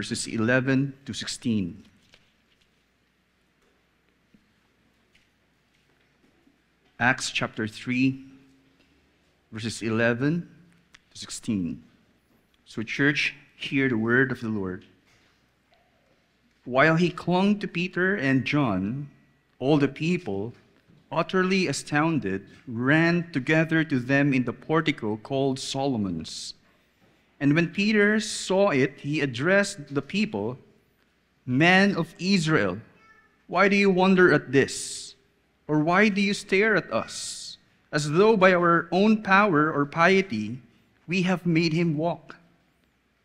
verses 11 to 16. Acts chapter 3, verses 11 to 16. So church, hear the word of the Lord. While he clung to Peter and John, all the people, utterly astounded, ran together to them in the portico called Solomon's. And when Peter saw it, he addressed the people, "Men of Israel, why do you wonder at this? Or why do you stare at us, as though by our own power or piety we have made him walk?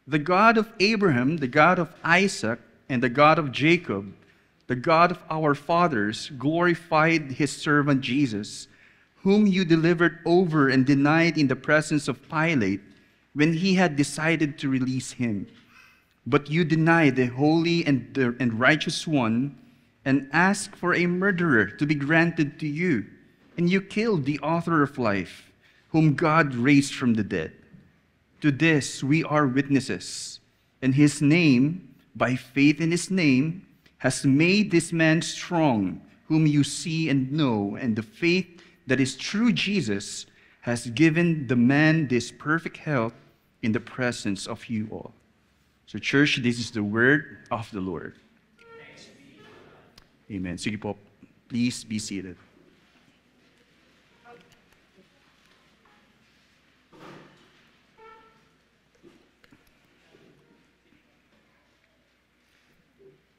The God of Abraham, the God of Isaac, and the God of Jacob, the God of our fathers, glorified his servant Jesus, whom you delivered over and denied in the presence of Pilate when he had decided to release him. But you denied the holy and righteous one and asked for a murderer to be granted to you, and you killed the author of life, whom God raised from the dead. To this we are witnesses, and his name, by faith in his name, has made this man strong, whom you see and know, and the faith that is through Jesus has given the man this perfect health in the presence of you all." So church, this is the word of the Lord. Amen. Sige po, please be seated.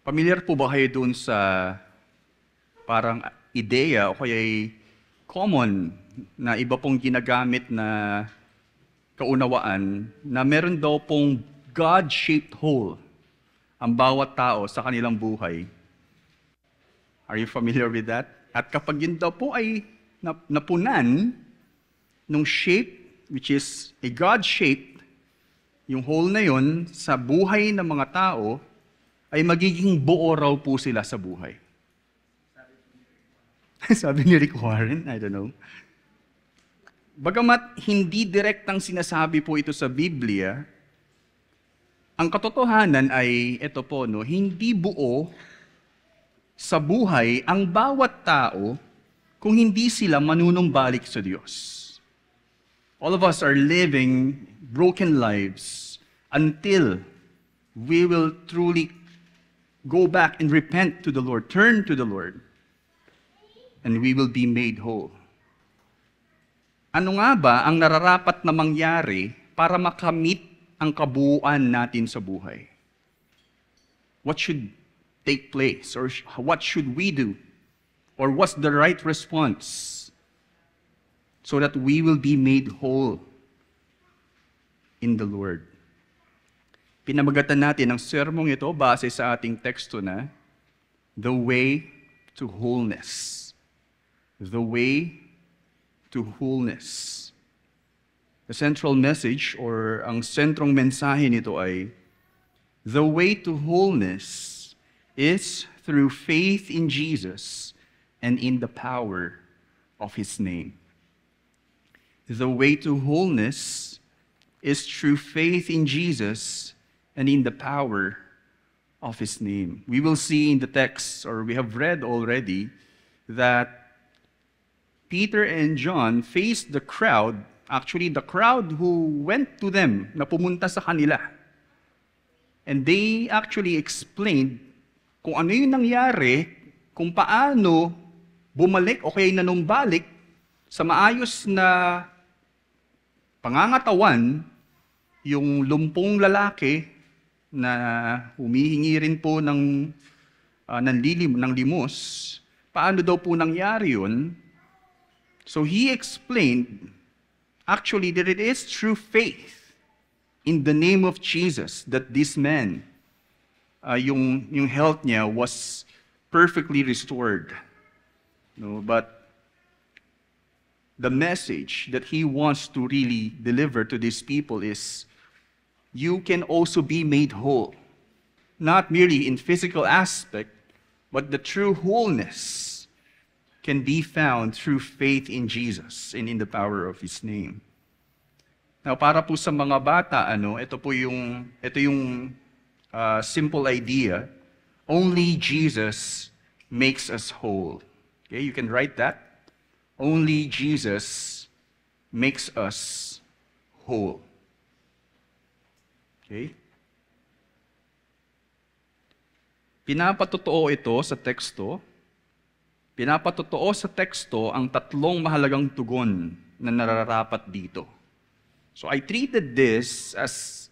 Familiar po ba kayo dun sa parang ideya o kaya common na iba pong ginagamit na kaunawaan na meron daw pong God-shaped hole ang bawat tao sa kanilang buhay? Are you familiar with that? At kapag yun daw po ay napunan nung shape, which is a God-shaped, yung hole na yun sa buhay ng mga tao, ay magiging buo raw po sila sa buhay. Sabi ni Rick Warren, I don't know. Bagamat hindi direktang sinasabi po ito sa Biblia, ang katotohanan ay ito po, no, hindi buo sa buhay ang bawat tao kung hindi sila manunumbalik sa Diyos. All of us are living broken lives until we will truly go back and repent to the Lord, turn to the Lord, and we will be made whole. Ano nga ba ang nararapat na mangyari para makamit ang kabuuan natin sa buhay? What should take place, or what should we do, or what's the right response so that we will be made whole in the Lord? Pinamagatan natin ang sermong ito base sa ating teksto na The Way to Wholeness. The Way to Wholeness. The central message or ang sentrong mensahe nito ay the way to wholeness is through faith in Jesus and in the power of his name. The way to wholeness is through faith in Jesus and in the power of his name. We will see in the text, or we have read already, that Peter and John faced the crowd, actually the crowd who went to them, na pumunta sa kanila. And they actually explained kung ano yung nangyari, kung paano bumalik o kaya nanumbalik sa maayos na pangangatawan yung lumpong lalaki na humihingi rin po ng limos. Paano daw po nangyari yun? So he explained actually that it is through faith in the name of Jesus that this man, yung health niya was perfectly restored. No, but the message that he wants to really deliver to these people is, you can also be made whole. Not merely in physical aspect, but the true wholeness can be found through faith in Jesus and in the power of his name. Now, para po sa mga bata, ito yung simple idea. Only Jesus makes us whole. Okay, you can write that. Only Jesus makes us whole. Okay? Pinapatotoo ito sa teksto. Pinapatotoo sa teksto ang tatlong mahalagang tugon na nararapat dito. So I treated this as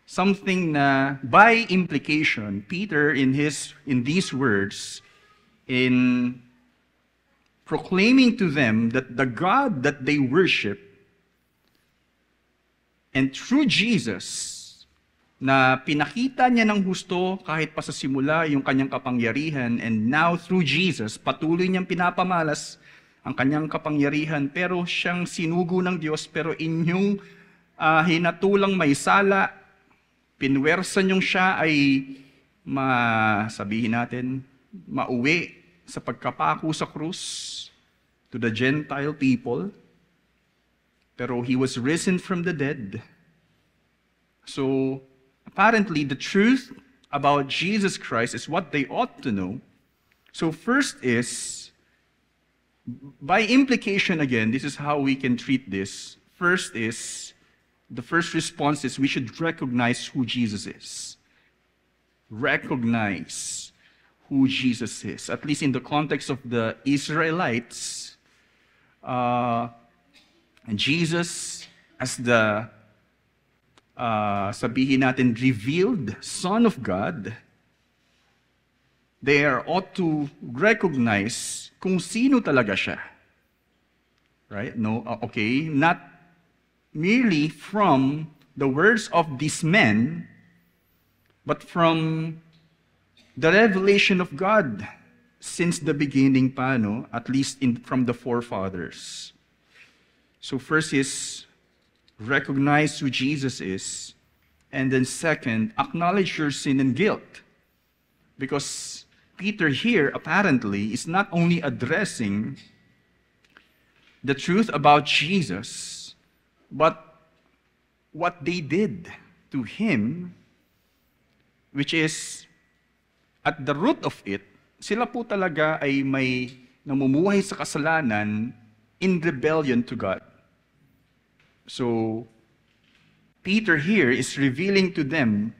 something na by implication, Peter in these words, in proclaiming to them that the God that they worship, and through Jesus, na pinakita niya ng husto kahit pa sa simula yung kanyang kapangyarihan, and now through Jesus, patuloy niyang pinapamalas ang kanyang kapangyarihan, pero siyang sinugo ng Diyos, pero inyong hinatulang may sala, pinwersa niyong siya ay sabihin natin, mauwi sa pagkapako sa krus to the Gentile people, pero He was risen from the dead. So, apparently, the truth about Jesus Christ is what they ought to know. So first is, by implication again, this is how we can treat this. The first response is we should recognize who Jesus is. Recognize who Jesus is. At least in the context of the Israelites, Jesus as the sabihin natin, revealed Son of God, they ought to recognize kung sino talaga siya. Right? No, okay, not merely from the words of these men, but from the revelation of God since the beginning pa, no? At least from the forefathers. So first is recognize who Jesus is, and then second, acknowledge your sin and guilt. Because Peter here apparently is not only addressing the truth about Jesus, but what they did to Him, which is, at the root of it, sila po talaga ay may namumuhay sa kasalanan in rebellion to God. So, Peter here is revealing to them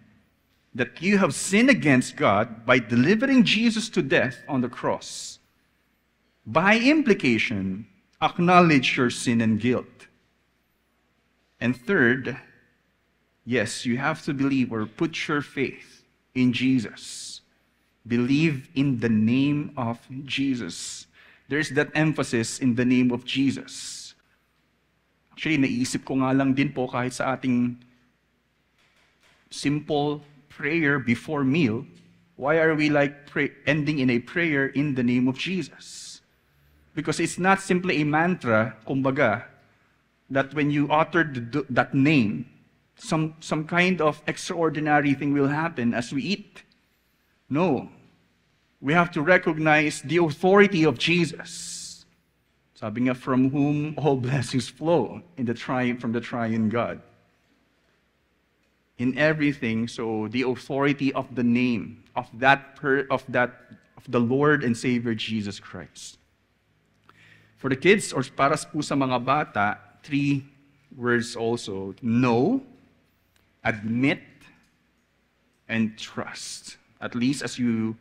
that you have sinned against God by delivering Jesus to death on the cross. By implication, acknowledge your sin and guilt. And third, yes, you have to believe or put your faith in Jesus. Believe in the name of Jesus. There's that emphasis in the name of Jesus. Actually, naisip ko nga lang din po kahit sa ating simple prayer before meal, why are we ending in a prayer in the name of Jesus? Because it's not simply a mantra, kumbaga, that when you utter that name, some kind of extraordinary thing will happen as we eat. No. We have to recognize the authority of Jesus. Sabi nga, from whom all blessings flow from the triune God. In everything, so the authority of the name of the Lord and Savior Jesus Christ. For the kids, or para po sa mga bata, 3 words also: know, admit, and trust. At least as you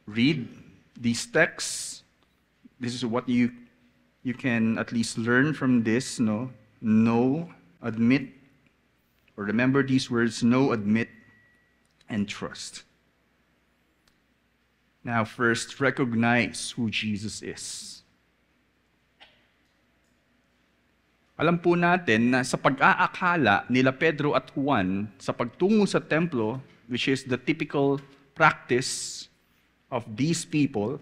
read these texts, this is what you can at least learn from this, no? Know, admit, or remember these words: know, admit, and trust. Now, first, recognize who Jesus is. Alam po natin na sa pag-aakala nila Pedro at Juan sa pagtungo sa templo, which is the typical practice of these people,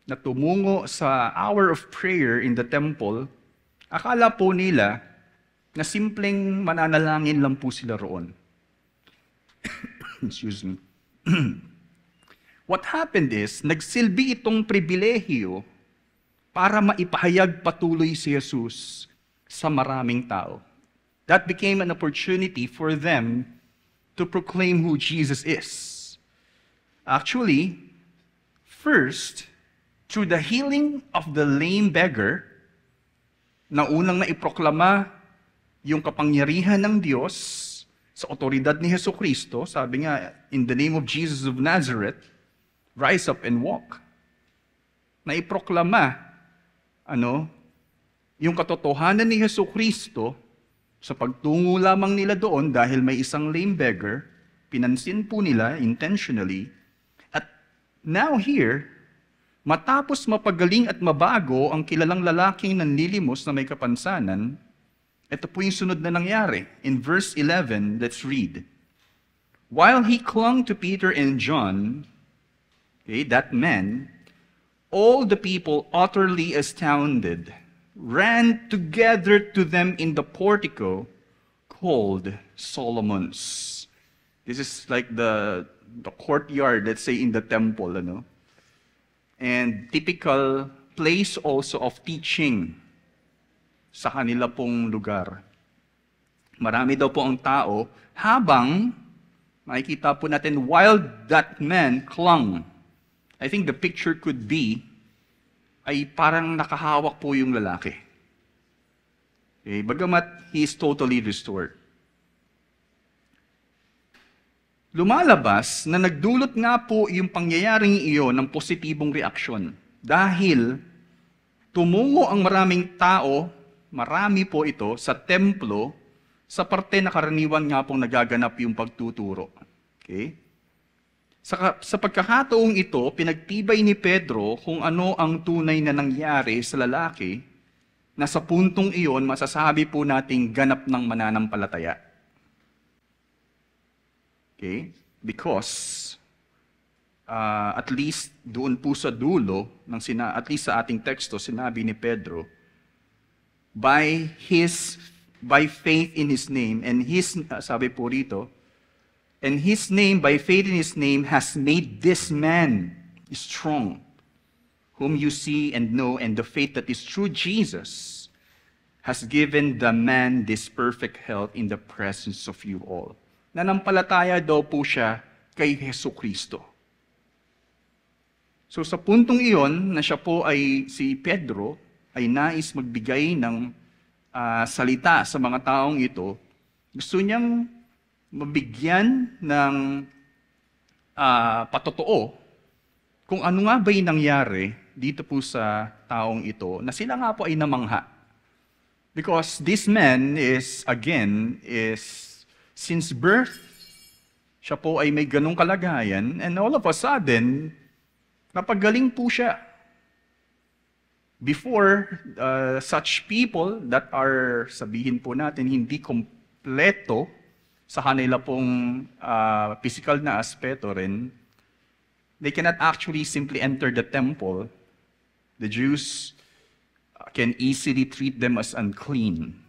na tumungo sa hour of prayer in the temple, akala po nila na simpleng mananalangin lang po sila roon. Excuse me. What happened is, nagsilbi itong pribilehiyo para maipahayag patuloy si Jesus sa maraming tao. That became an opportunity for them to proclaim who Jesus is. Actually, first, through the healing of the lame beggar, na unang naiproklama yung kapangyarihan ng Diyos sa otoridad ni Jesucristo, sabi nga, in the name of Jesus of Nazareth, rise up and walk. Naiproklama, yung katotohanan ni Jesucristo sa pagtungo lamang nila doon dahil may isang lame beggar, pinansin po nila intentionally. At now here, matapos mapagaling at mabago ang kilalang lalaking nanlilimos na may kapansanan, ito po yung sunod na nangyari. In verse 11, let's read. While he clung to Peter and John, that man, all the people, utterly astounded, ran together to them in the portico called Solomon's. This is like the courtyard, let's say, in the temple, and typical place also of teaching sa kanila pong lugar. Marami daw po ang tao habang makikita po natin while that man clung. I think the picture could be ay parang nakahawak po yung lalaki. Bagamat he is totally restored. Lumalabas na nagdulot nga po yung pangyayaring iyon ng positibong reaksyon. Dahil tumungo ang maraming tao, marami po ito, sa templo, sa parte na karaniwan nga pong nagaganap yung pagtuturo. Okay? Sa pagkakataong ito, pinagtibay ni Pedro kung ano ang tunay na nangyari sa lalaki na sa puntong iyon, masasabi po nating ganap ng mananampalataya. Okay? Because, at least doon po sa dulo, at least sa ating teksto, sinabi ni Pedro, by faith in His name, and sabi po rito, and His name, by faith in His name, has made this man strong, whom you see and know, and the faith that is through Jesus has given the man this perfect health in the presence of you all. Nanampalataya daw po siya kay Jesucristo. So sa puntong iyon, na siya po si Pedro, ay nais magbigay ng salita sa mga taong ito, gusto niyang mabigyan ng patotoo kung ano nga ba yung nangyari dito po sa taong ito, na sila nga po ay namangha. Because this man is since birth, siya po ay may ganong kalagayan, and all of a sudden, napagaling po siya. Before, such people that are, sabihin po natin, hindi kompleto sa kanila pong physical na aspeto rin, they cannot actually simply enter the temple. The Jews can easily treat them as unclean.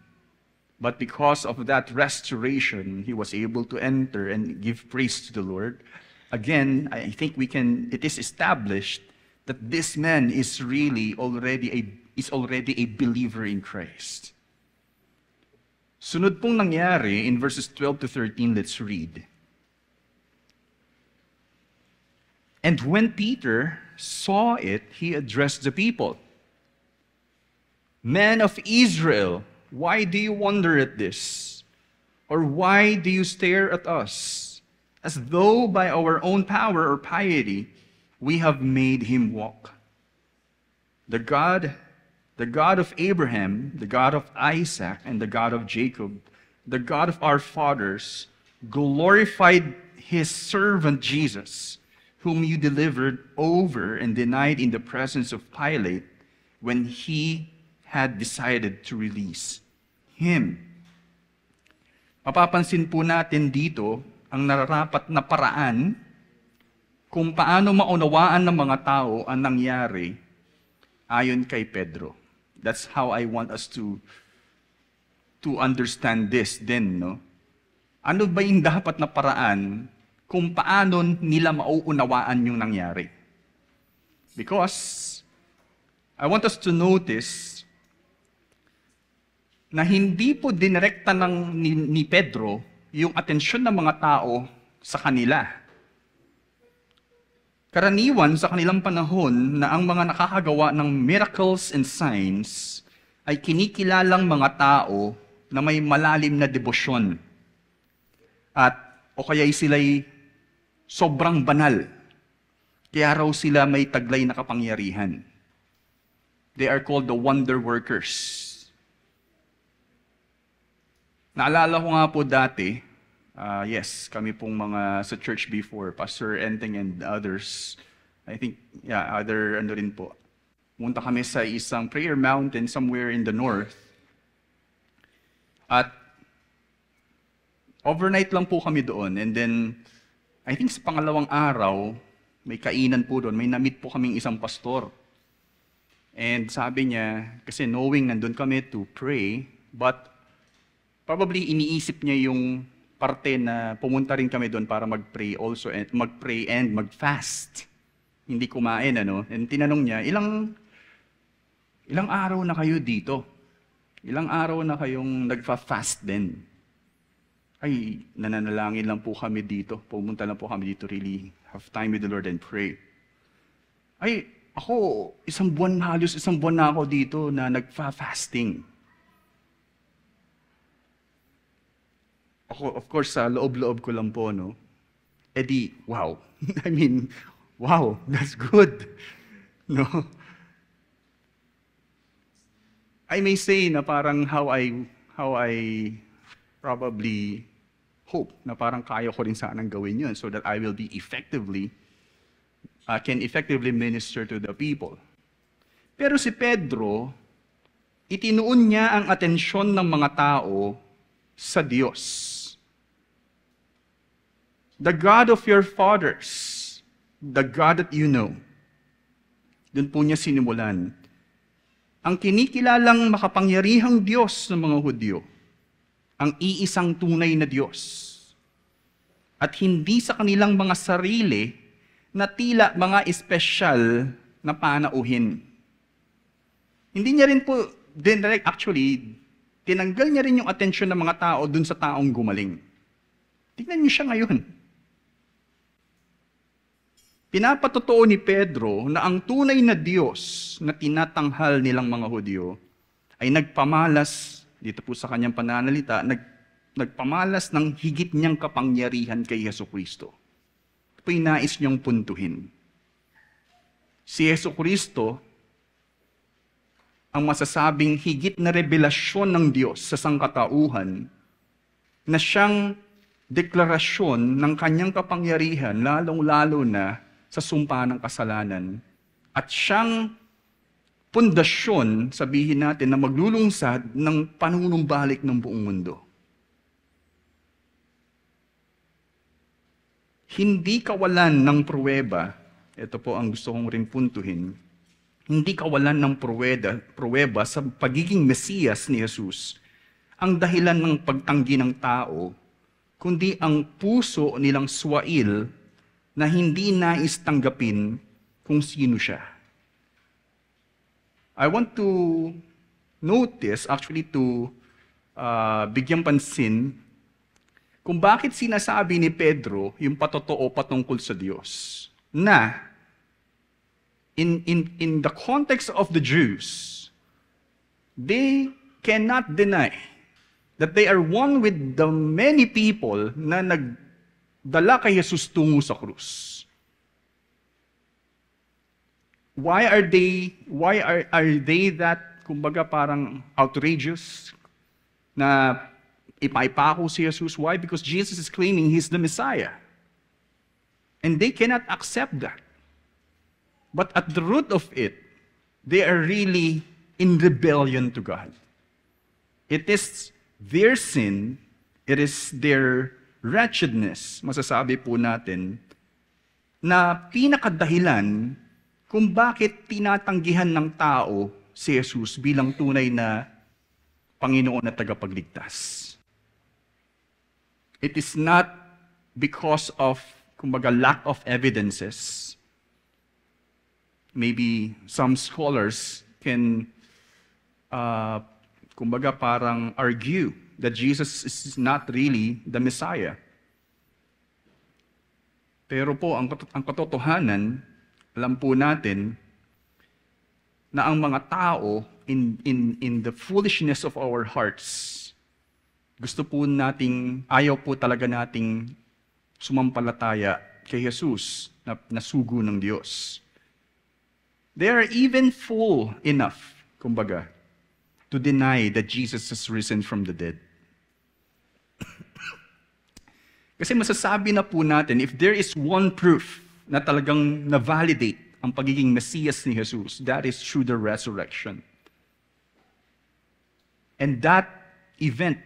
But because of that restoration, he was able to enter and give praise to the Lord. Again, I think it is established that this man is really already a believer in Christ. Sunod pong nangyari in verses 12 to 13, let's read. And when Peter saw it, he addressed the people. Men of Israel, why do you wonder at this? Or why do you stare at us, as though by our own power or piety we have made him walk? The God of Abraham, the God of Isaac, and the God of Jacob, the God of our fathers, glorified his servant Jesus, whom you delivered over and denied in the presence of Pilate when he had decided to release him. Mapapansin po natin dito ang nararapat na paraan kung paano maunawaan ng mga tao ang nangyari ayon kay Pedro. That's how I want us to understand this then, no? Ano ba yung dapat na paraan kung paano nila mauunawaan yung nangyari? Because I want us to notice na hindi po direkta ni Pedro yung atensyon ng mga tao sa kanila. Karaniwan sa kanilang panahon na ang mga nakakagawa ng miracles and signs ay kinikilalang mga tao na may malalim na debosyon. At o kaya'y sila'y sobrang banal. Kaya raw sila may taglay na kapangyarihan. They are called the wonder workers. Naalala ko nga po dati, yes, kami pong mga sa church before, Pastor Enteng and others, I think, other ano rin po. Punta kami sa isang prayer mountain somewhere in the north. At overnight lang po kami doon. And then, I think sa pangalawang araw, may kainan po doon. May na-meet po kaming isang pastor. And sabi niya, kasi knowing nandun kami to pray, but probably iniisip niya yung parte na pumunta rin kami doon para mag-pray also, and mag-pray and mag-fast. Hindi kumain, ano? And tinanong niya, ilang araw na kayo dito? Ilang araw na kayong nagfa-fast din? Ay, nananalangin lang po kami dito. Pumunta lang po kami dito, really have time with the Lord and pray. Ay, ako, halos isang buwan na ako dito na nagfa-fasting. Ako, of course, sa loob-loob ko lang po, no? Eh di, wow. I mean, wow, that's good. No? I may say na parang how I probably hope na parang kaya ko rin sanang gawin yun so that I will be can effectively minister to the people. Pero si Pedro, itinuon niya ang atensyon ng mga tao sa Diyos. The God of your fathers, the God that you know. Doon po niya sinimulan. Ang kinikilalang makapangyarihang Diyos ng mga Hudyo, ang iisang tunay na Diyos. At hindi sa kanilang mga sarili na tila mga espesyal na panauhin. Hindi niya rin po, tinanggal niya rin yung atensyon ng mga tao dun sa taong gumaling. Tingnan niyo siya ngayon. Pinapatotoo ni Pedro na ang tunay na Diyos na tinatanghal nilang mga Hudyo ay nagpamalas, dito po sa kanyang pananalita, nagpamalas ng higit niyang kapangyarihan kay Jesucristo. Ito po'y nais niyang puntuhin. Si Jesucristo, ang masasabing higit na revelasyon ng Diyos sa sangkatauhan, na siyang deklarasyon ng kanyang kapangyarihan, lalong-lalo na sa sumpa ng kasalanan, at siyang pundasyon, sabihin natin, na maglulungsad ng panunumbalik ng buong mundo. Hindi kawalan ng pruweba, ito po ang gusto kong rin puntuhin, hindi kawalan ng pruweba sa pagiging Mesiyas ni Jesus ang dahilan ng pagtanggi ng tao, kundi ang puso nilang swail na hindi nais tanggapin kung sino siya. I want to notice, actually to bigyan pansin, kung bakit sinasabi ni Pedro yung patotoo patungkol sa Diyos. Na, in the context of the Jews, they cannot deny that they are one with the many people na nagdala kay Jesus tungo sa krus. Why are they that, kumbaga parang outrageous, na ipaipako si Jesus? Why? Because Jesus is claiming He's the Messiah. And they cannot accept that. But at the root of it, they are really in rebellion to God. It is their sin, it is their wretchedness, masasabi po natin, na pinakadahilan kung bakit tinatanggihan ng tao si Jesus bilang tunay na Panginoon at tagapagligtas. It is not because of, kumbaga, lack of evidences. Maybe some scholars can, kumbaga, parang argue that Jesus is not really the Messiah. Pero po, ang katotohanan, alam po natin na ang mga tao in the foolishness of our hearts, gusto po nating, ayaw po talaga nating sumampalataya kay Jesus na sugo ng Diyos. They are even fool enough, kumbaga, to deny that Jesus has risen from the dead. Kasi masasabi na po natin, if there is one proof na talagang na-validate ang pagiging Mesiyas ni Jesus, that is through the resurrection. And that event,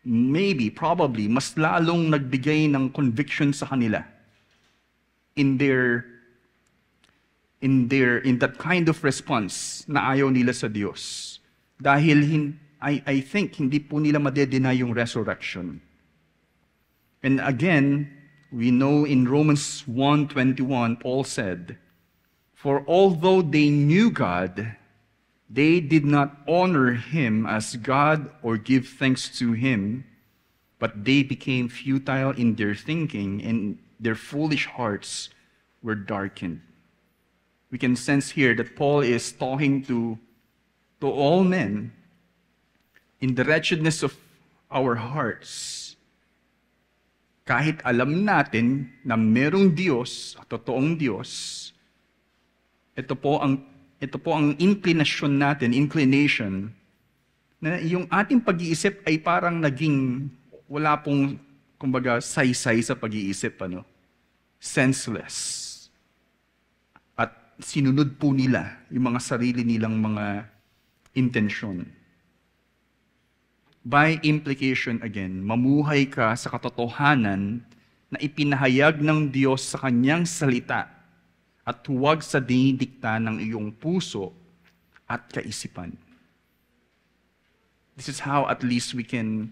maybe, probably, mas lalong nagbigay ng conviction sa kanila in that kind of response na ayaw nila sa Diyos. Dahil I think hindi po nila madedeny yung resurrection. And again, we know in Romans 1:21, Paul said, "For although they knew God, they did not honor him as God or give thanks to him, but they became futile in their thinking, and their foolish hearts were darkened." We can sense here that Paul is talking to all men in the wretchedness of our hearts. Kahit alam natin na merong Diyos, totoong Diyos, ito po ang inclination, na yung ating pag-iisip ay parang naging wala pong, kumbaga, saysay sa pag-iisip, senseless. At sinunod po nila yung mga sarili nilang mga intensyon. By implication again, mamuhay ka sa katotohanan na ipinahayag ng Diyos sa kanyang salita at huwag sa dinidikta ng iyong puso at kaisipan. This is how at least we can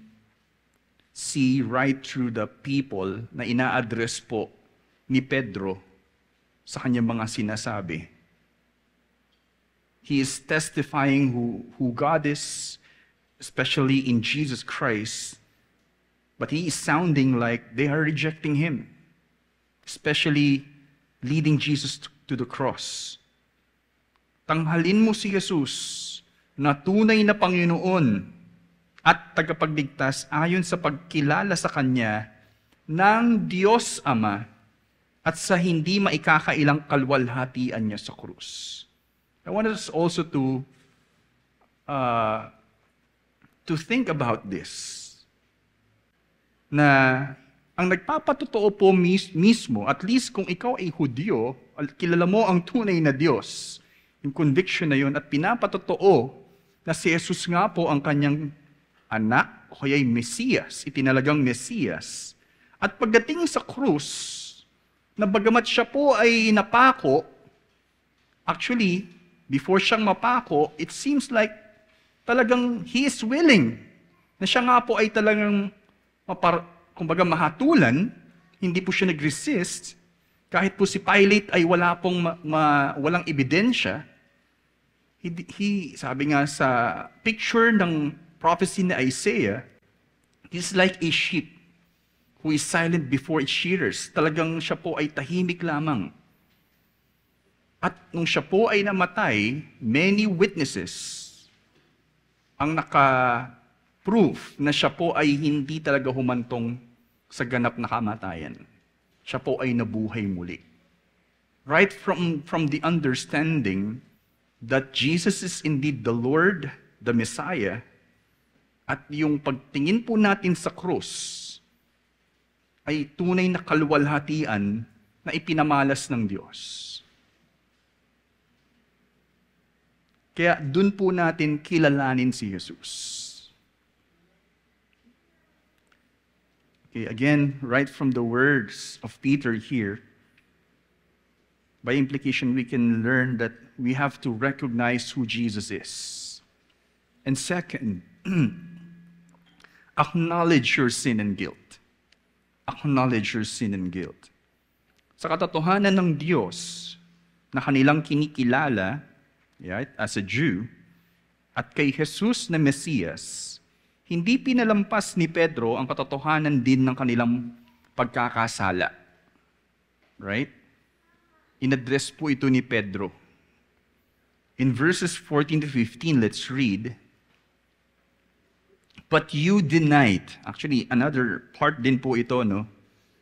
see right through the people na ina-address po ni Pedro sa kanyang mga sinasabi. He is testifying who God is, especially in Jesus Christ, but he is sounding like they are rejecting him, especially leading Jesus to the cross. Tanghalin mo si Jesus na tunay na Panginoon at tagapagligtas ayon sa pagkilala sa Kanya ng Diyos Ama at sa hindi maikakailang kalwalhatian niya sa krus. I want us also to think about this. Na ang nagpapatotoo po mismo, at least kung ikaw ay Hudyo, kilala mo ang tunay na Diyos, yung conviction na yun, at pinapatotoo na si Jesus nga po ang kanyang anak, o kaya'y Mesiyas, itinalagang Mesiyas. At pagdating sa krus, na bagamat siya po ay napako, actually, before siyang mapako, it seems like talagang he is willing na siya nga po ay talagang kumbaga mahatulan, hindi po siya nag-resist, kahit po si Pilate ay walang ebidensya. Sabi nga sa picture ng prophecy ni Isaiah, he's like a sheep who is silent before its shearers. Talagang siya po ay tahimik lamang. At nung siya po ay namatay, many witnesses ang naka-proof na siya po ay hindi talaga humantong sa ganap na kamatayan. Siya po ay nabuhay muli. Right from the understanding that Jesus is indeed the Lord, the Messiah, at yung pagtingin po natin sa krus ay tunay na kaluwalhatian na ipinamalas ng Diyos. Kaya dun po natin kilalanin si Jesus. Okay, again, right from the words of Peter here, by implication, we can learn that we have to recognize who Jesus is. And second, acknowledge your sin and guilt. Acknowledge your sin and guilt. Sa katotohanan ng Diyos na kanilang kinikilala, right, as a Jew, at kay Jesus na Mesiyas, hindi pinalampas ni Pedro ang katotohanan din ng kanilang pagkakasala. Right? Inaddress po ito ni Pedro. In verses 14 to 15, let's read. But you denied. Actually, another part din po ito, no?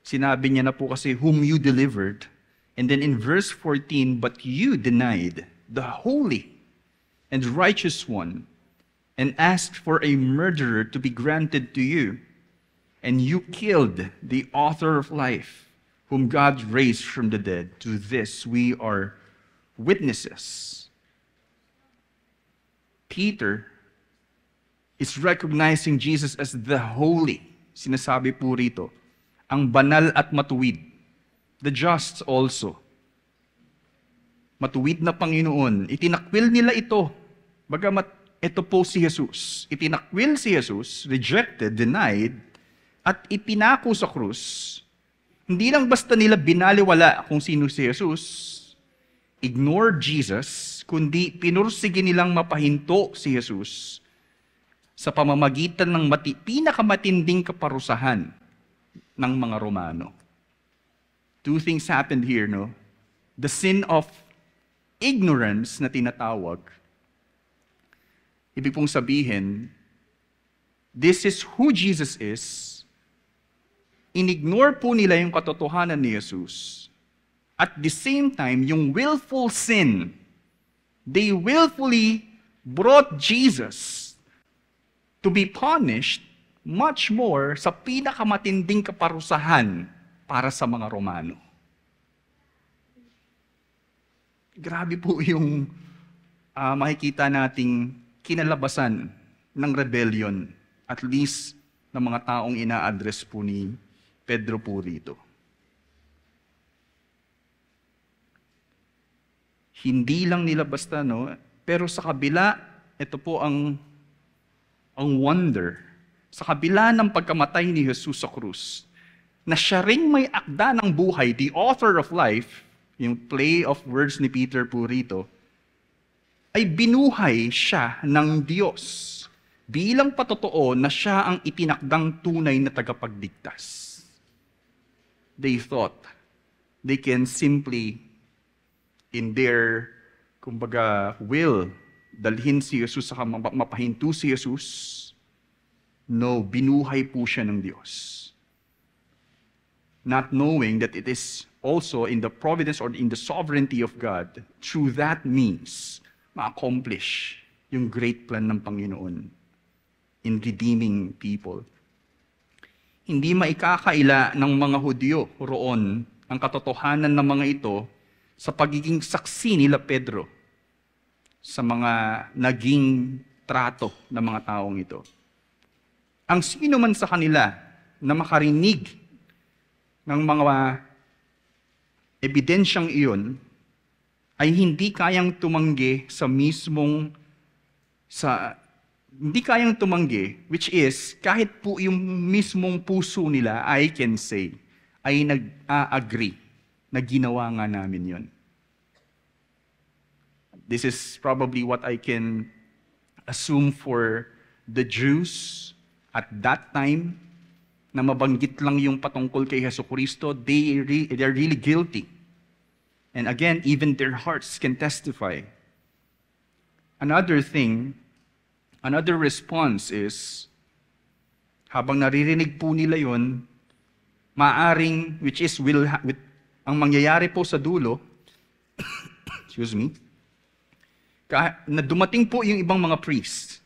Sinabi niya na po kasi, whom you delivered. And then in verse 14, but you denied the holy and righteous one, and asked for a murderer to be granted to you. And you killed the author of life, whom God raised from the dead. To this we are witnesses. Peter is recognizing Jesus as the holy. Sinasabi po rito, ang banal at matuwid. The just also. Matuwid na Panginoon. Itinakwil nila ito. Bagamat ito po si Jesus. Itinakwil si Jesus, rejected, denied, at ipinako sa krus. Hindi lang basta nila binaliwala kung sino si Jesus, ignore Jesus, kundi pinursige nilang mapahinto si Jesus sa pamamagitan ng pinakamatinding kaparusahan ng mga Romano. Two things happened here, no? The sin of ignorance na tinatawag. Ibig pong sabihin, this is who Jesus is. Inignore po nila yung katotohanan ni Jesus. At the same time, yung willful sin, they willfully brought Jesus to be punished much more sa pinakamatinding kaparusahan para sa mga Romano. Grabe po yung makikita nating kinalabasan ng rebellion, at least ng mga taong ina-address po ni Pedro po rito. Hindi lang nila basta, no? Pero sa kabila, ito po ang wonder. Sa kabila ng pagkamatay ni Jesus sa krus, na siya ring may akda ng buhay, the author of life, yung play of words ni Peter po rito, ay binuhay siya ng Diyos bilang patotoo na siya ang itinakdang tunay na tagapagligtas. They thought they can simply, in their, kumbaga, will, dalhin si Jesus, saka mapahinto si Jesus. No, binuhay po siya ng Diyos. Not knowing that it is also in the providence or in the sovereignty of God, through that means, ma-accomplish yung great plan ng Panginoon in redeeming people. Hindi maikakaila ng mga Hudyo roon ang katotohanan ng mga ito sa pagiging saksi nila Pedro sa mga naging trato ng mga taong ito. Ang sino man sa kanila na makarinig ng mga ebidensyang iyon ay hindi kayang tumanggi hindi kayang tumanggi, which is, kahit po yung mismong puso nila, I can say, ay nag-agree na ginawa nga namin yon. This is probably what I can assume for the Jews at that time, na mabanggit lang yung patungkol kay Jesucristo, they're really guilty. And again, even their hearts can testify. Another response is, habang naririnig po nila yun, maaring, ang mangyayari po sa dulo, excuse me, na dumating po yung ibang mga priests,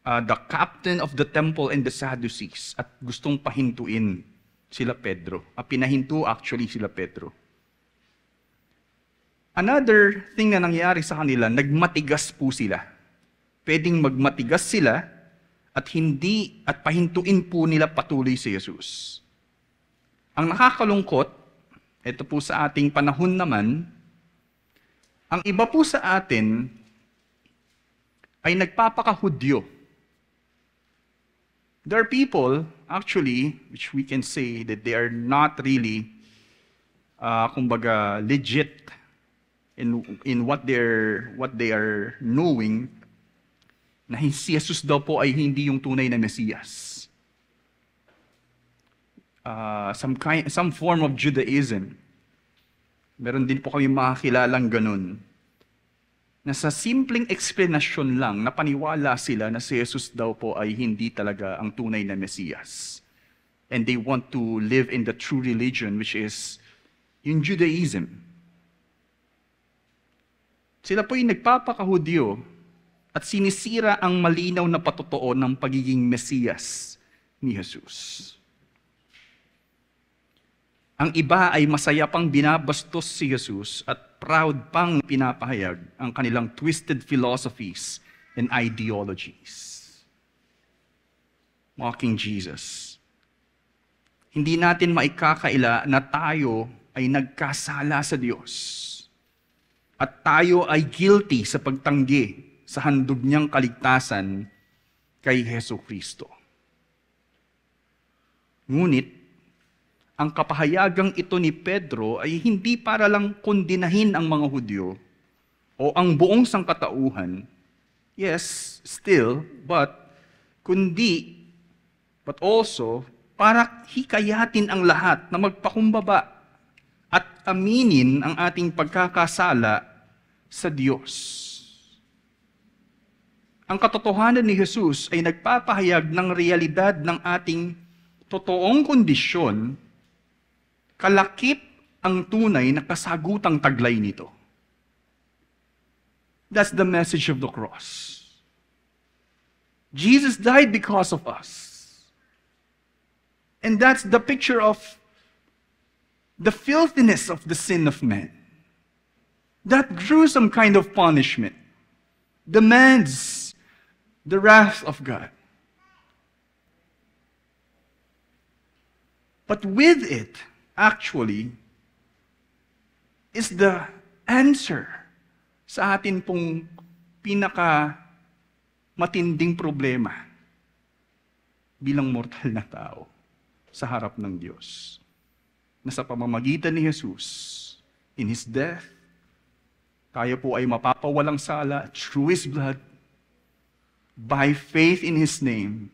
the captain of the temple and the Sadducees, at gustong pahintuin sila Pedro. Pinahinto actually sila Pedro. Another thing na nangyari sa kanila, nagmatigas po sila. Pwedeng magmatigas sila at pahintuin po nila patuloy si Jesus. Ang nakakalungkot, ito po sa ating panahon naman, ang iba po sa atin ay nagpapakahudyo. There are people, actually, which we can say that they are not really, legit in what they are knowing. na si Jesus daw po ay hindi yung tunay na Mesiyas. Some form of Judaism. Meron din po kami makakilalang ganun. Na sa simpleng explanation lang, napaniwala sila na si Jesus daw po ay hindi talaga ang tunay na Mesiyas. And they want to live in the true religion, which is yung Judaism. Sila po yung nagpapakahudyo at sinisira ang malinaw na patotoo ng pagiging Mesiyas ni Jesus. Ang iba ay masaya pang binabastos si Jesus at proud pang pinapahayag ang kanilang twisted philosophies and ideologies. Mocking Jesus. Hindi natin maikakaila na tayo ay nagkasala sa Diyos. At tayo ay guilty sa pagtanggi sa handog niyang kaligtasan kay Hesus Kristo. Ngunit, ang kapahayagang ito ni Pedro ay hindi para lang kondinahin ang mga Hudyo o ang buong sangkatauhan. Yes, still, but also para hikayatin ang lahat na magpakumbaba at aminin ang ating pagkakasala sa Diyos. Ang katotohanan ni Jesus ay nagpapahayag ng realidad ng ating totoong kondisyon. Kalakip ang tunay na kasagutang taglay nito. That's the message of the cross. Jesus died because of us. And that's the picture of the filthiness of the sin of man. That gruesome kind of punishment demands the wrath of God. But with it, actually, is the answer sa atin pong matinding problema bilang mortal na tao sa harap ng Diyos. Na sa pamamagitan ni Jesus, in His death, tayo po ay mapapawalang sala through His blood, by faith in His name,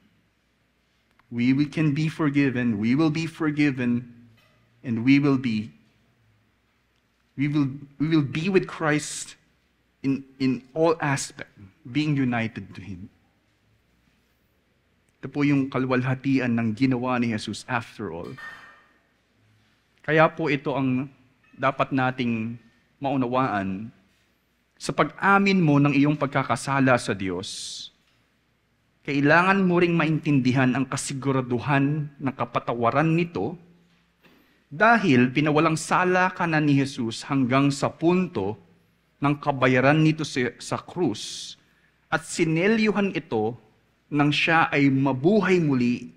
we can be forgiven, we will be forgiven, and we will be with Christ in all aspects, being united to Him. Ito po yung kalwalhatian ng ginawa ni Jesus after all. Kaya po ito ang dapat nating maunawaan. Sa pag-amin mo ng iyong pagkakasala sa Diyos, kailangan mo ring maintindihan ang kasiguraduhan ng kapatawaran nito dahil pinawalang sala ka na ni Jesus hanggang sa punto ng kabayaran nito sa krus at sinelyuhan ito nang siya ay mabuhay muli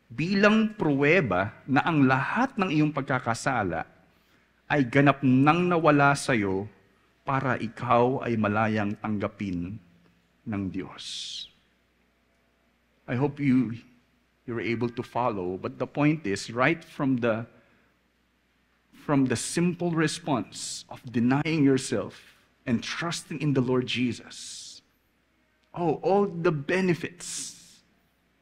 bilang pruweba na ang lahat ng iyong pagkakasala ay ganap nang nawala sa iyo para ikaw ay malayang tanggapin ng Diyos. I hope you're able to follow, but the point is, right from the simple response of denying yourself and trusting in the Lord Jesus, all the benefits,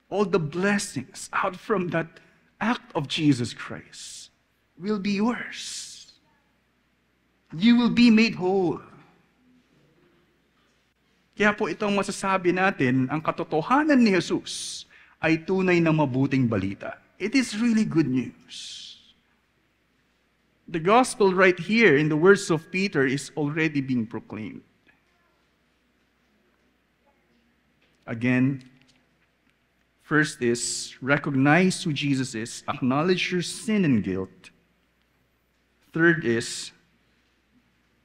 all the blessings out from that act of Jesus Christ will be yours. You will be made whole. Kaya po itong masasabi natin, ang katotohanan ni Jesus ay tunay na mabuting balita. It is really good news. The gospel right here in the words of Peter is already being proclaimed. Again, first is recognize who Jesus is, acknowledge your sin and guilt. Third is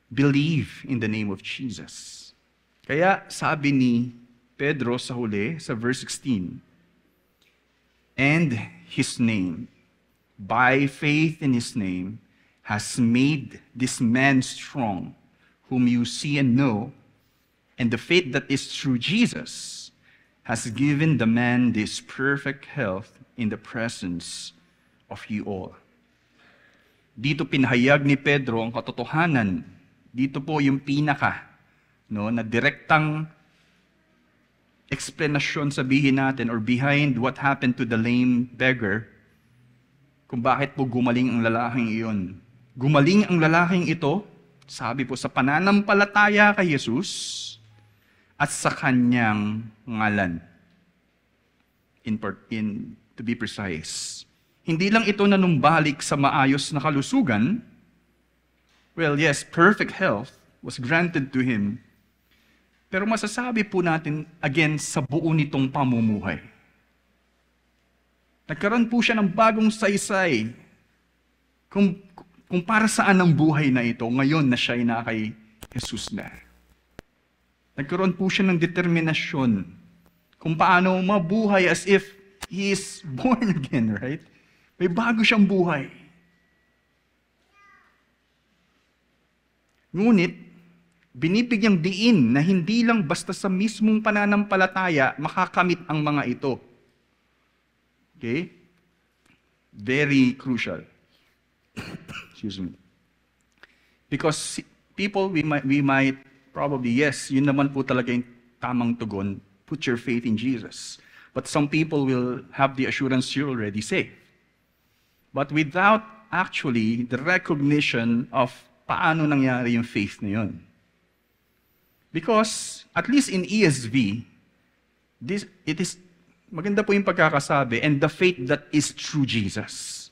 believe in the name of Jesus. Kaya sabi ni Pedro sa huli, sa verse 16, and His name, by faith in His name, has made this man strong, whom you see and know, and the faith that is through Jesus has given the man this perfect health in the presence of you all. Dito pinahayag ni Pedro ang katotohanan. Dito po yung pinaka, na direktang explanation sabihin natin or behind what happened to the lame beggar kung bakit po gumaling ang lalaking iyon. Gumaling ang lalaking ito, sabi po, sa pananampalataya kay Jesus at sa kanyang ngalan. To be precise. Hindi lang ito nanumbalik sa maayos na kalusugan. Well, yes, perfect health was granted to him. Pero masasabi po natin, again, sa buo nitong pamumuhay. Nagkaroon po siya ng bagong saysay. Kung para saan ang buhay na ito, ngayon na siya ay na kay Jesus na. Nagkaroon po siya ng determinasyon kung paano mabuhay as if he is born again, right? May bago siyang buhay. Ngunit, binibigyang diin na hindi lang basta sa mismong pananampalataya makakamit ang mga ito. Okay? Very crucial. Excuse me. Because people, we might probably, yes, yun naman po talaga yung tamang tugon, put your faith in Jesus. But some people will have the assurance you're already saved. But without actually the recognition of paano nangyari yung faith na yun. Because, at least in ESV, it is, maganda po yung pagkakasabi, and the faith that is through Jesus.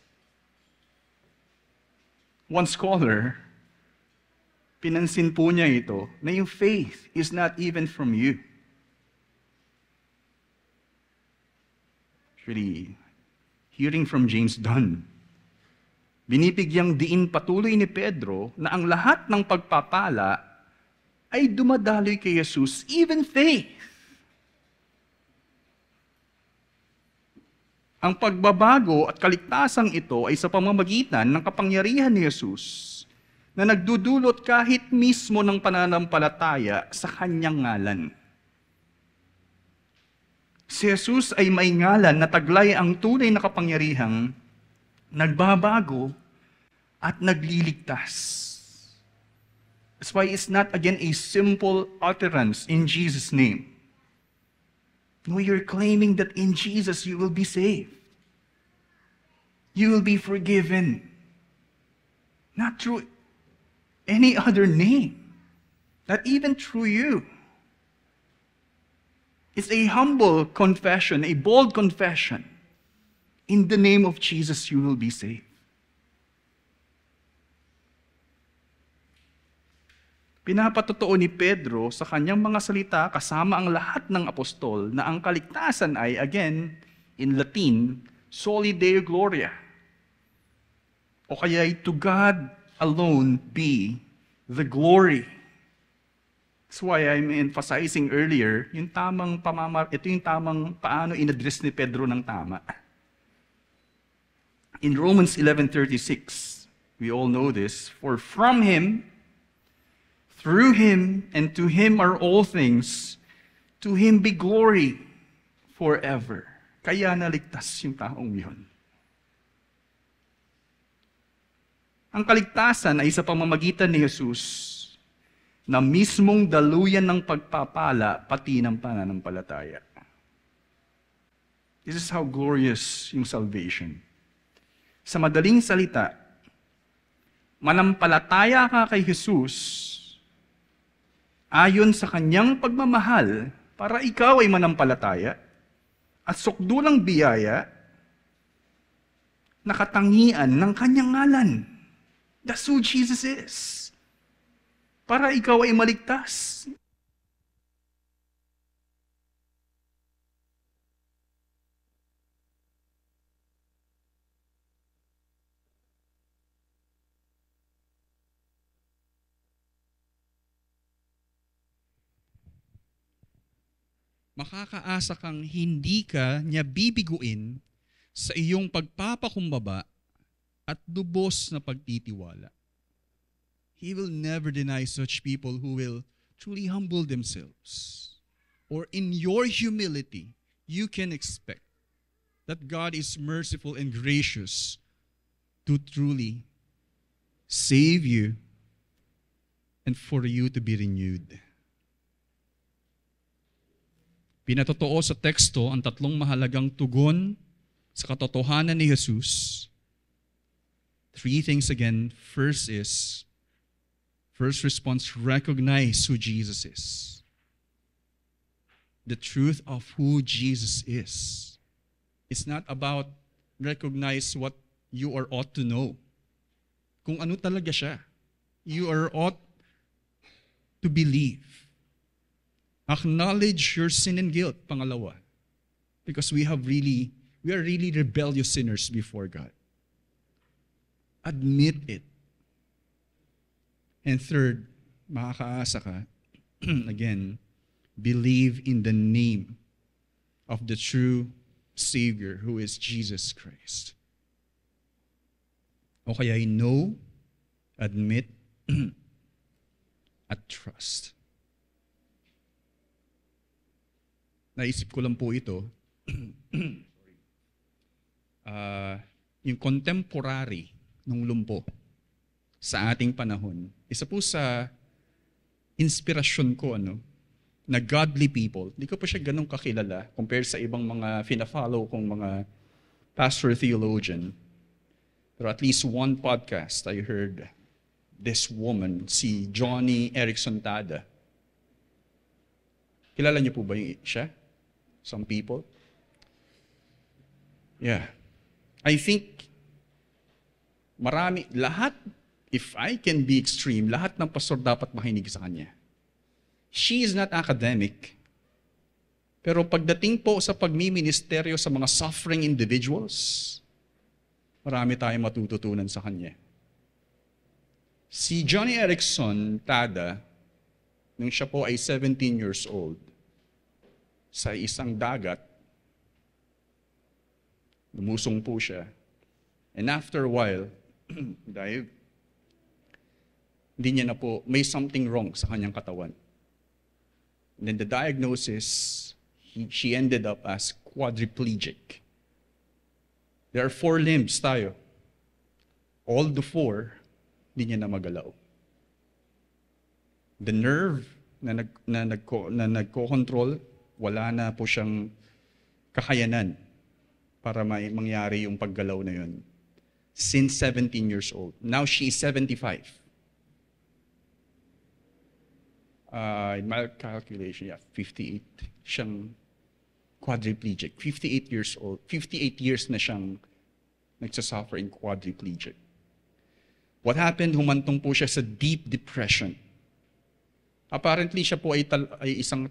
One scholar, pinansin po niya ito, na yung faith is not even from you. Actually, hearing from James Dunn, binibigyang diin patuloy ni Pedro na ang lahat ng pagpapala ay dumadaloy kay Jesus, even faith. Ang pagbabago at kaligtasang ito ay sa pamamagitan ng kapangyarihan ni Jesus na nagdudulot kahit mismo ng pananampalataya sa kanyang ngalan. Si Jesus ay may ngalan na taglay ang tunay na kapangyarihang nagbabago at nagliligtas. That's why it's not, again, a simple utterance in Jesus' name. No, you're claiming that in Jesus you will be saved. You will be forgiven. Not through any other name. Not even through you. It's a humble confession, a bold confession. In the name of Jesus, you will be saved. Pinapatotoo ni Pedro sa kanyang mga salita kasama ang lahat ng apostol na ang kaligtasan ay, again, in Latin, soli Deo Gloria. O kaya, to God alone be the glory. That's why I'm emphasizing earlier, ito yung tamang paano in-address ni Pedro ng tama. In Romans 11:36, we all know this, for from Him, through Him, and to Him are all things, to Him be glory forever. Kaya naligtas yung taong yun. Ang kaligtasan ay sa pamamagitan ni Jesus na mismong daluyan ng pagpapala pati ng pananampalataya. This is how glorious yung salvation. Sa madaling salita, manampalataya ka kay Jesus ayon sa kanyang pagmamahal para ikaw ay manampalataya at sukdulang biyaya na katangian ng kanyang ngalan. That's who Jesus is. Para ikaw ay maligtas. Makakaasa kang hindi ka niya bibiguin sa iyong pagpapakumbaba at lubos na pagtitiwala. He will never deny such people who will truly humble themselves. Or in your humility, you can expect that God is merciful and gracious to truly save you and for you to be renewed. Pinatotoo sa teksto ang tatlong mahalagang tugon sa katotohanan ni Jesus. Three things again. First response, recognize who Jesus is. The truth of who Jesus is. It's not about recognize what you are ought to know. Kung ano talaga siya. You are ought to believe. Acknowledge your sin and guilt, pangalawa. Because we are really rebellious sinners before God. Admit it. And third, makakaasa ka, again, believe in the name of the true Savior who is Jesus Christ. O kaya know, admit, at trust. Naisip ko lang po ito. Yung contemporary ng lumpo sa ating panahon, isa po sa inspirasyon ko, na godly people. Hindi ko pa siya ganun kakilala compared sa ibang mga fina-follow kong mga pastor theologian. Pero at least one podcast, I heard this woman, si Joni Eareckson Tada. Kilala niyo po ba siya? Some people? Yeah. I think lahat, if I can be extreme, lahat ng pastor dapat makinig sa kanya. She is not academic. Pero pagdating po sa pagmiministeryo sa mga suffering individuals, marami tayong matututunan sa kanya. Si Joni Eareckson Tada, nung siya po ay 17 years old, sa isang dagat, lumusong po siya. And after a while, dahil hindi niya na po, may something wrong sa kanyang katawan. And then the diagnosis, she ended up as quadriplegic. There are 4 limbs tayo. All the 4, hindi niya na magalaw. The nerve na nagko-control, wala na po siyang kakayanan para mangyari yung paggalaw na yun. Since 17 years old. Now she is 75. In my calculation, 58. Siyang quadriplegic. 58 years old. 58 years na siyang nagsasuffer in quadriplegic. What happened? Humantong po siya sa deep depression. Apparently, siya po ay isang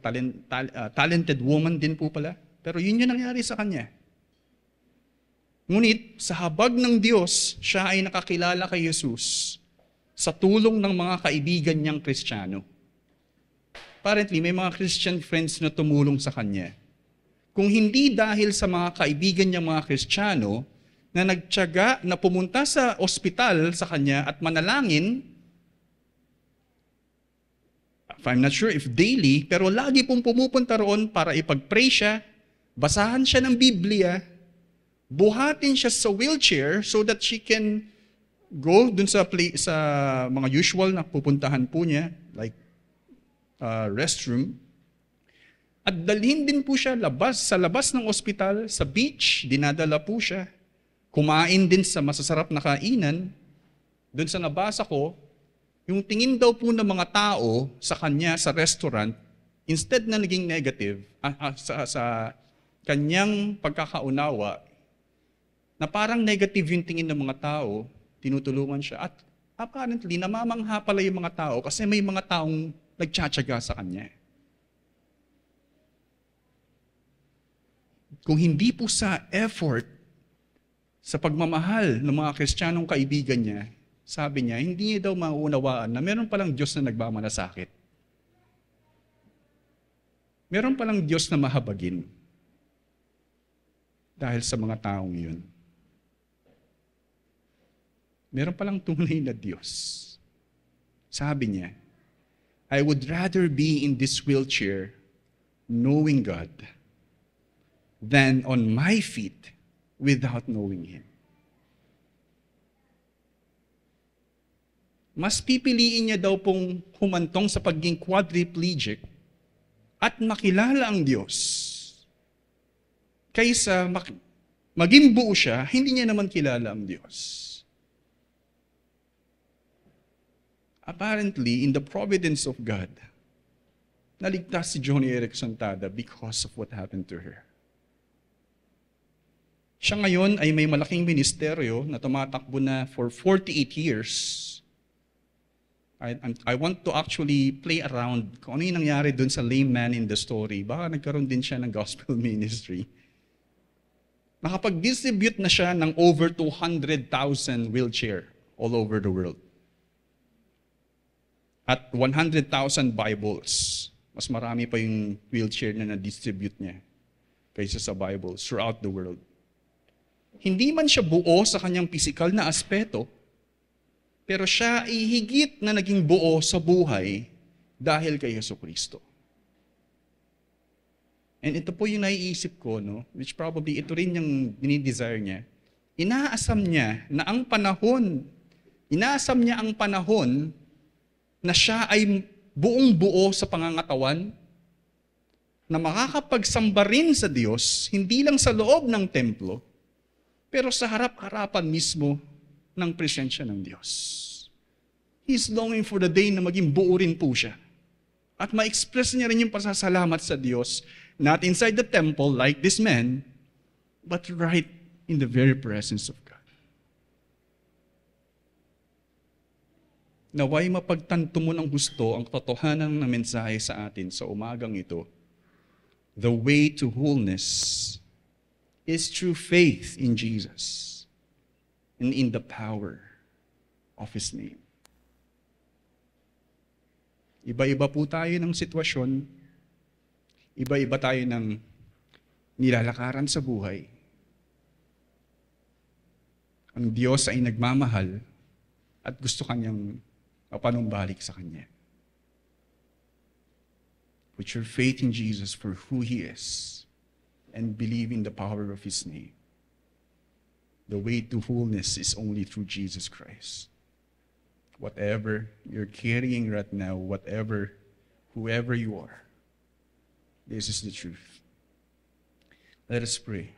talented woman din po pala. Pero yun yung nangyari sa kanya. Ngunit, sa habag ng Diyos, siya ay nakakilala kay Jesus sa tulong ng mga kaibigan niyang Kristiyano. Apparently, may mga Christian friends na tumulong sa kanya. Kung hindi dahil sa mga kaibigan niyang mga Kristiyano na nagtiyaga na pumunta sa ospital sa kanya at manalangin, I'm not sure if daily, pero lagi pong pumupunta roon para ipag-pray siya, basahan siya ng Biblia, buhatin siya sa wheelchair so that she can go dun sa mga usual na pupuntahan po niya, like restroom, at dalhin din po siya sa labas ng ospital, sa beach, dinadala po siya, kumain din sa masasarap na kainan. Dun sa nabasa ko, yung tingin daw po ng mga tao sa kanya sa restaurant, instead na naging negative, sa kanyang pagkakaunawa, na parang negative yung tingin ng mga tao, tinutulungan siya. At apparently, namamangha pala yung mga tao kasi may mga taong nagtsatsaga sa kanya. Kung hindi po sa effort, sa pagmamahal ng mga Kristiyanong kaibigan niya, sabi niya, hindi niya daw mauunawaan na meron palang Diyos na nagmamalasakit. Meron palang Diyos na mahabagin dahil sa mga taong yun. Meron palang tunay na Diyos. Sabi niya, I would rather be in this wheelchair knowing God than on my feet without knowing Him. Mas pipiliin niya daw pong humantong sa pagiging quadriplegic at makilala ang Diyos kaysa maging buo siya, hindi niya naman kilala ang Diyos. Apparently, in the providence of God, naligtas si Joni Eareckson Tada because of what happened to her. Siya ngayon ay may malaking ministeryo na tumatakbo na for 48 years. I want to actually play around kung ano yung nangyari dun sa lame man in the story. Baka nagkaroon din siya ng gospel ministry. Nakapag-distribute na siya ng over 200,000 wheelchair all over the world. At 100,000 Bibles. Mas marami pa yung wheelchair na na-distribute niya kaysa sa Bibles throughout the world. Hindi man siya buo sa kanyang physical na aspeto, pero siya ay higit na naging buo sa buhay dahil kay Jesucristo. And ito po yung naiisip ko, no? Which probably ito rin yung dinidesire niya. Inaasam niya ang panahon na siya ay buong buo sa pangangatawan, na makakapagsamba rin sa Diyos, hindi lang sa loob ng templo, pero sa harap-harapan mismo ng presensya ng Diyos. He's longing for the day na maging buo rin po siya. At ma-express niya rin yung pasasalamat sa Diyos, not inside the temple like this man, but right in the very presence of God. Naway mapagtanto mo ng gusto ang katotohanan ng mensahe sa atin sa umagang ito. The way to wholeness is through faith in Jesus and in the power of His name. Iba-iba po tayo ng sitwasyon. Iba-iba tayo ng nilalakaran sa buhay. Ang Diyos ay nagmamahal at gusto kanyang panumbalik sa Kanya. Put your faith in Jesus for who He is and believe in the power of His name. The way to wholeness is only through Jesus Christ. Whatever you're carrying right now, whoever you are, this is the truth. Let us pray.